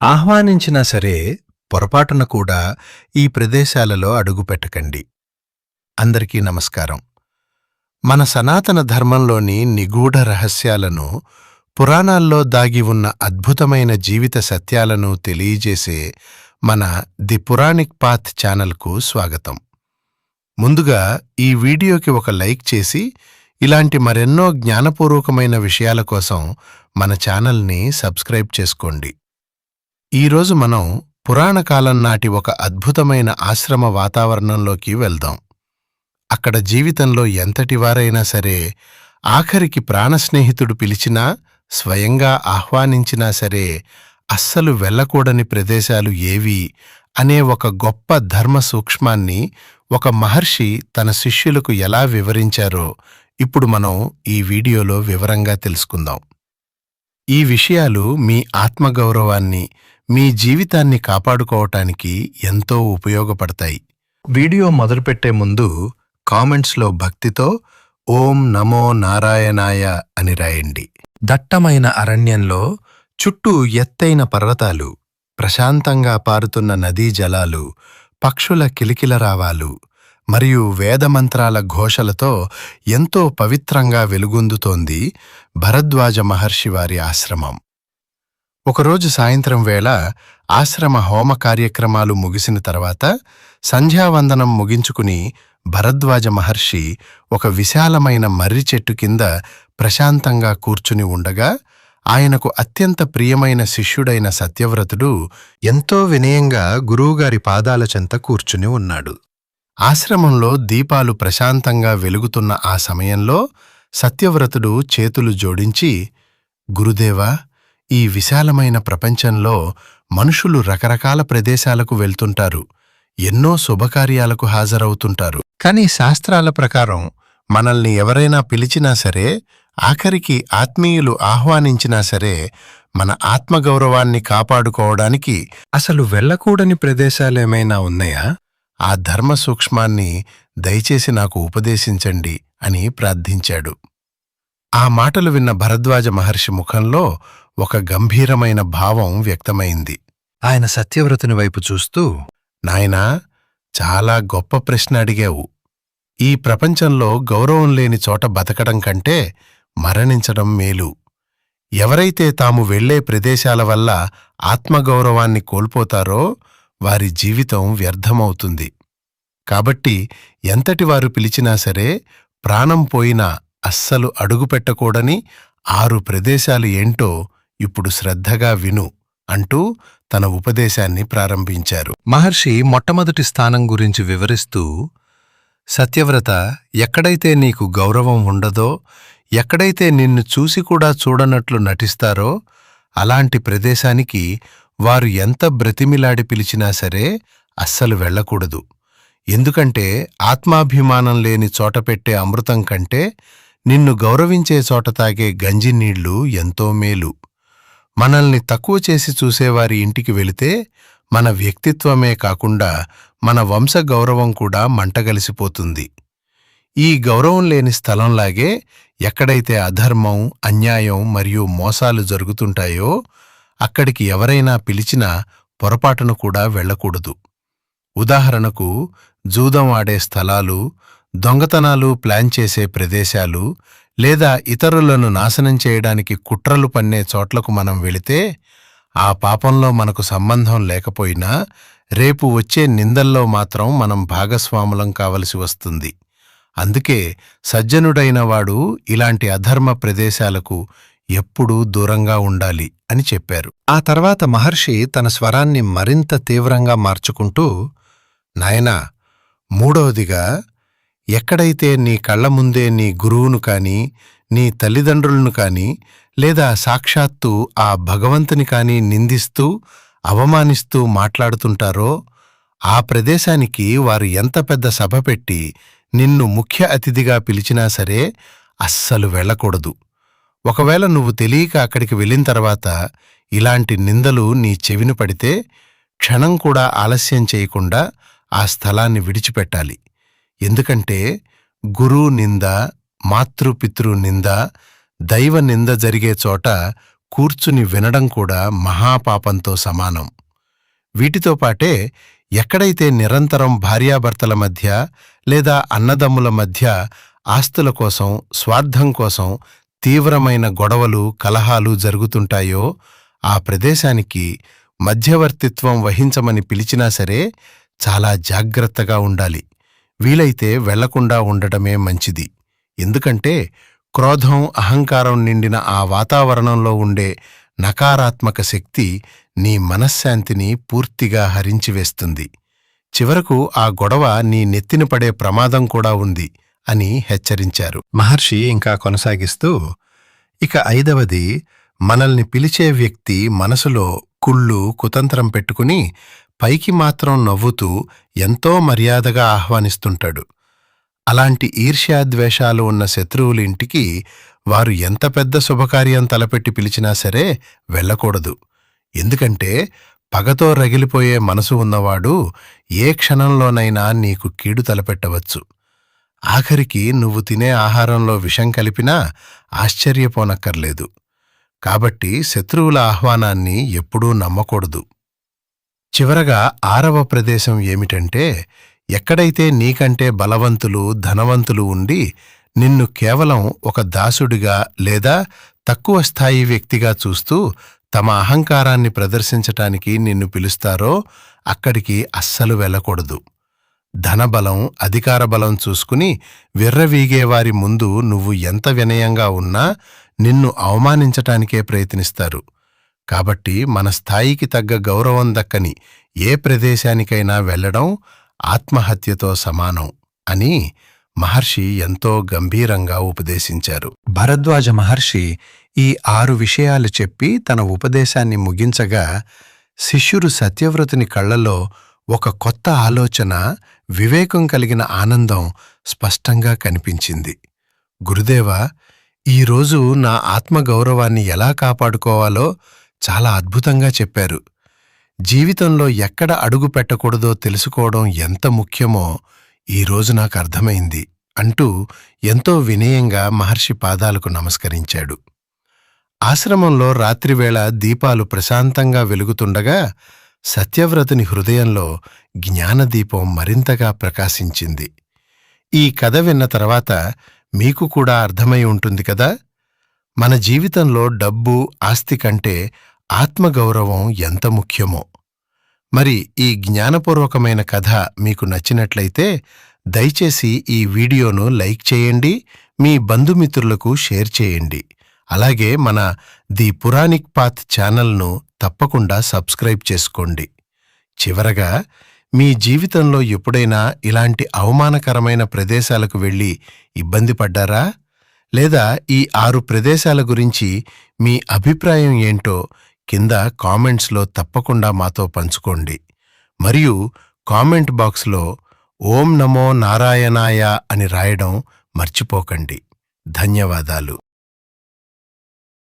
ఆహ్వానించినా సరే పొరపాటున కూడా ఈ ప్రదేశాలలో అడుగుపెట్టకండి. అందరికీ నమస్కారం. మన సనాతన ధర్మంలోని నిగూఢ రహస్యాలను, పురాణాల్లో దాగి ఉన్న అద్భుతమైన జీవిత సత్యాలను తెలియజేసే మన ది పురాణిక్ పాత్ ఛానల్కు స్వాగతం. ముందుగా ఈ వీడియోకి ఒక లైక్ చేసి ఇలాంటి మరెన్నో జ్ఞానపూర్వకమైన విషయాల కోసం మన ఛానల్ని సబ్స్క్రైబ్ చేసుకోండి. ఈరోజు మనం పురాణకాలం నాటి ఒక అద్భుతమైన ఆశ్రమ వాతావరణంలోకి వెళ్దాం. అక్కడ జీవితంలో ఎంతటివారైనా సరే, ఆఖరికి ప్రాణస్నేహితుడు పిలిచినా, స్వయంగా ఆహ్వానించినా సరే అస్సలు వెళ్ళకూడని ప్రదేశాలు ఏవి అనే ఒక గొప్ప ధర్మ సూక్ష్మాన్ని ఒక మహర్షి తన శిష్యులకు ఎలా వివరించారో ఇప్పుడు మనం ఈ వీడియోలో వివరంగా తెలుసుకుందాం. ఈ విషయాలు మీ ఆత్మగౌరవాన్ని, మీ జీవితాన్ని కాపాడుకోవటానికి ఎంతో ఉపయోగపడతాయి. వీడియో మొదలుపెట్టే ముందు కామెంట్స్లో భక్తితో ఓం నమో నారాయణాయ అని రాయండి. దట్టమైన అరణ్యంలో చుట్టూ ఎత్తైన పర్వతాలు, ప్రశాంతంగా పారుతున్న నదీ జలాలు, పక్షుల కిలకిలరావాలు మరియు వేదమంత్రాల ఘోషలతో ఎంతో పవిత్రంగా వెలుగొందుతోంది భరద్వాజ మహర్షి వారి ఆశ్రమం. ఒకరోజు సాయంత్రం వేళ ఆశ్రమ హోమ కార్యక్రమాలు ముగిసిన తర్వాత సంధ్యావందనం ముగించుకుని భరద్వాజ మహర్షి ఒక విశాలమైన మర్రి చెట్టు కింద ప్రశాంతంగా కూర్చుని ఉండగా, ఆయనకు అత్యంత ప్రియమైన శిష్యుడైన సత్యవ్రతుడు ఎంతో వినయంగా గురువుగారి పాదాల చెంత కూర్చుని ఉన్నాడు. ఆశ్రమంలో దీపాలు ప్రశాంతంగా వెలుగుతున్న ఆ సమయంలో సత్యవ్రతుడు చేతులు జోడించి, గురుదేవా, ఈ విశాలమైన ప్రపంచంలో మనుషులు రకరకాల ప్రదేశాలకు వెళ్తుంటారు, ఎన్నో శుభకార్యాలకు హాజరవుతుంటారు. కాని శాస్త్రాల ప్రకారం మనల్ని ఎవరైనా పిలిచినా సరే, ఆఖరికి ఆత్మీయులు ఆహ్వానించినా సరే, మన ఆత్మగౌరవాన్ని కాపాడుకోవడానికి అసలు వెళ్ళకూడని ప్రదేశాలేమైనా ఉన్నాయా? ఆ ధర్మ సూక్ష్మాన్ని దయచేసి నాకు ఉపదేశించండి అని ప్రార్థించాడు. ఆ మాటలు విన్న భరద్వాజ మహర్షి ముఖంలో ఒక గంభీరమైన భావం వ్యక్తమైంది. ఆయన సత్యవ్రతుని వైపు చూస్తూ, నాయనా, చాలా గొప్ప ప్రశ్న అడిగావు. ఈ ప్రపంచంలో గౌరవం లేని చోట బతకడం కంటే మరణించడం మేలు. ఎవరైతే తాము వెళ్లే ప్రదేశాల వల్ల ఆత్మగౌరవాన్ని కోల్పోతారో వారి జీవితం వ్యర్థమవుతుంది. కాబట్టి ఎంతటివారు పిలిచినా సరే, ప్రాణం పోయినా అస్సలు అడుగుపెట్టకూడని 6 ప్రదేశాలు ఏంటో ఇప్పుడు శ్రద్ధగా విను అంటూ తన ఉపదేశాన్ని ప్రారంభించారు. మహర్షి మొట్టమొదటి స్థానం గురించి వివరిస్తూ, సత్యవ్రత, ఎక్కడైతే నీకు గౌరవం ఉండదో, ఎక్కడైతే నిన్ను చూసి కూడా చూడనట్లు నటిస్తారో అలాంటి ప్రదేశానికి వారు ఎంత బ్రతిమిలాడి పిలిచినా సరే అస్సలు వెళ్ళకూడదు. ఎందుకంటే ఆత్మాభిమానం లేని చోట పెట్టే అమృతం కంటే నిన్ను గౌరవించే చోట తాగే గంజి నీళ్లు ఎంతో మేలు. మనల్ని తక్కువ చేసి చూసేవారి ఇంటికి వెళితే మన వ్యక్తిత్వమే కాకుండా మన వంశ గౌరవం కూడా మంటగలిసిపోతుంది. ఈ గౌరవం లేని స్థలంలాగే ఎక్కడైతే అధర్మం, అన్యాయం మరియు మోసాలు జరుగుతుంటాయో అక్కడికి ఎవరైనా పిలిచినా పొరపాటును కూడా వెళ్ళకూడదు. ఉదాహరణకు, జూదం ఆడే స్థలాలు, దొంగతనాలు ప్లాన్ చేసే ప్రదేశాలు, లేదా ఇతరులను నాశనం చేయడానికి కుట్రలు పన్నే చోట్లకు మనం వెళితే ఆ పాపంలో మనకు సంబంధం లేకపోయినా రేపు వచ్చే నిందల్లో మాత్రం మనం భాగస్వాములం కావలసి వస్తుంది. అందుకే సజ్జనుడైన వాడు ఇలాంటి అధర్మ ప్రదేశాలకు ఎప్పుడూ దూరంగా ఉండాలి అని చెప్పారు. ఆ తర్వాత మహర్షి తన స్వరాన్ని మరింత తీవ్రంగా మార్చుకుంటూ, నాయనా, మూడవదిగా, ఎక్కడైతే నీ కళ్ల ముందే నీ గురువును కాని, నీ తల్లిదండ్రులను కాని, లేదా సాక్షాత్తు ఆ భగవంతుని కాని నిందిస్తూ, అవమానిస్తూ మాట్లాడుతుంటారో ఆ ప్రదేశానికి వారు ఎంత పెద్ద సభ పెట్టి నిన్ను ముఖ్య అతిథిగా పిలిచినా సరే అస్సలు వెళ్ళకూడదు. ఒకవేళ నువ్వు తెలియక అక్కడికి వెళ్ళిన తర్వాత ఇలాంటి నిందలు నీ చెవిన పడితే క్షణం కూడా ఆలస్యం చేయకుండా ఆ స్థలాన్ని విడిచిపెట్టాలి. ఎందుకంటే గురు నింద, మాతృపితృ నింద, దైవ నింద జరిగే చోట కూర్చుని వినడం కూడా మహాపాపంతో సమానం. వీటితో పాటే ఎక్కడైతే నిరంతరం భార్యాభర్తల మధ్య లేదా అన్నదమ్ముల మధ్య ఆస్తుల కోసం, స్వార్థం కోసం తీవ్రమైన గొడవలు, కలహాలు జరుగుతుంటాయో ఆ ప్రదేశానికి మధ్యవర్తిత్వం వహించమని పిలిచినా సరే చాలా జాగ్రత్తగా ఉండాలి. వీలైతే వెళ్లకుండా ఉండటమే మంచిది. ఎందుకంటే క్రోధం, అహంకారం నిండిన ఆ వాతావరణంలో ఉండే నకారాత్మక శక్తి నీ మనశ్శాంతిని పూర్తిగా హరించివేస్తుంది. చివరకు ఆ గొడవ నీ నెత్తిన పడే ప్రమాదం కూడా ఉంది అని హెచ్చరించారు. మహర్షి ఇంకా కొనసాగిస్తూ, ఇక 5వది, మనల్ని పిలిచే వ్యక్తి మనసులో కుళ్ళు, కుతంత్రం పెట్టుకుని పైకి మాత్రం నవ్వుతూ ఎంతో మర్యాదగా ఆహ్వానిస్తుంటాడు. అలాంటి ఈర్ష్యాద్వేషాలు ఉన్న శత్రువుల ఇంటికి వారు ఎంత పెద్ద శుభకార్యం తలపెట్టి పిలిచినా సరే వెళ్ళకూడదు. ఎందుకంటే పగతో రగిలిపోయే మనసు ఉన్నవాడు ఏ క్షణంలోనైనా నీకు కీడు తలపెట్టవచ్చు. ఆఖరికి నువ్వు తినే ఆహారంలో విషం కలిపినా ఆశ్చర్యపోనక్కర్లేదు. కాబట్టి శత్రువుల ఆహ్వానాన్ని ఎప్పుడూ నమ్మకూడదు. చివరగా 6వ ప్రదేశం ఏమిటంటే, ఎక్కడైతే నీకంటే బలవంతులు, ధనవంతులు ఉండి నిన్ను కేవలం ఒక దాసుడిగా లేదా తక్కువ స్థాయి వ్యక్తిగా చూస్తూ తమ అహంకారాన్ని ప్రదర్శించటానికి నిన్ను పిలుస్తారో అక్కడికి అస్సలు వెళ్ళకూడదు. ధనబలం, అధికార బలం చూసుకుని విర్రవీగేవారి ముందు నువ్వు ఎంత వినయంగా ఉన్నా నిన్ను అవమానించటానికే ప్రయత్నిస్తారు. కాబట్టి మన స్థాయికి తగ్గ గౌరవం దక్కని ఏ ప్రదేశానికైనా వెళ్లడం ఆత్మహత్యతో సమానం అని మహర్షి ఎంతో గంభీరంగా ఉపదేశించారు. భరద్వాజ మహర్షి ఈ 6 విషయాలు చెప్పి తన ఉపదేశాన్ని ముగించగా శిష్యుడు సత్యవ్రతుని కళ్లలో ఒక కొత్త ఆలోచన, వివేకం కలిగిన ఆనందం స్పష్టంగా కనిపించింది. గురుదేవా, ఈరోజు నా ఆత్మగౌరవాన్ని ఎలా కాపాడుకోవాలో చాలా అద్భుతంగా చెప్పారు. జీవితంలో ఎక్కడ అడుగు పెట్టకూడదో తెలుసుకోవడం ఎంత ముఖ్యమో ఈరోజు నాకు అర్థమైంది అంటూ ఎంతో వినయంగా మహర్షి పాదాలకు నమస్కరించాడు. ఆశ్రమంలో రాత్రివేళ దీపాలు ప్రశాంతంగా వెలుగుతుండగా సత్యవ్రతుని హృదయంలో జ్ఞానదీపం మరింతగా ప్రకాశించింది. ఈ కథ విన్న తర్వాత మీకు కూడా అర్థమై ఉంటుంది కదా, మన జీవితంలో డబ్బు, ఆస్తి కంటే ఆత్మగౌరవం ఎంత ముఖ్యమో. మరి ఈ జ్ఞానపూర్వకమైన కథ మీకు నచ్చినట్లయితే దయచేసి ఈ వీడియోను లైక్ చేయండి, మీ బంధుమిత్రులకు షేర్ చేయండి. అలాగే మన ది పురాణిక్ పాత్ ఛానల్ను తప్పకుండా సబ్స్క్రైబ్ చేసుకోండి. చివరగా, మీ జీవితంలో ఎప్పుడైనా ఇలాంటి అవమానకరమైన ప్రదేశాలకు వెళ్ళి ఇబ్బంది పడ్డారా? లేదా ఈ 6 ప్రదేశాల గురించి మీ అభిప్రాయం ఏంటో కింద కామెంట్స్లో తప్పకుండా మాతో పంచుకోండి. మరియు కామెంట్ బాక్స్లో ఓం నమో నారాయణాయ అని రాయడం మర్చిపోకండి. ధన్యవాదాలు.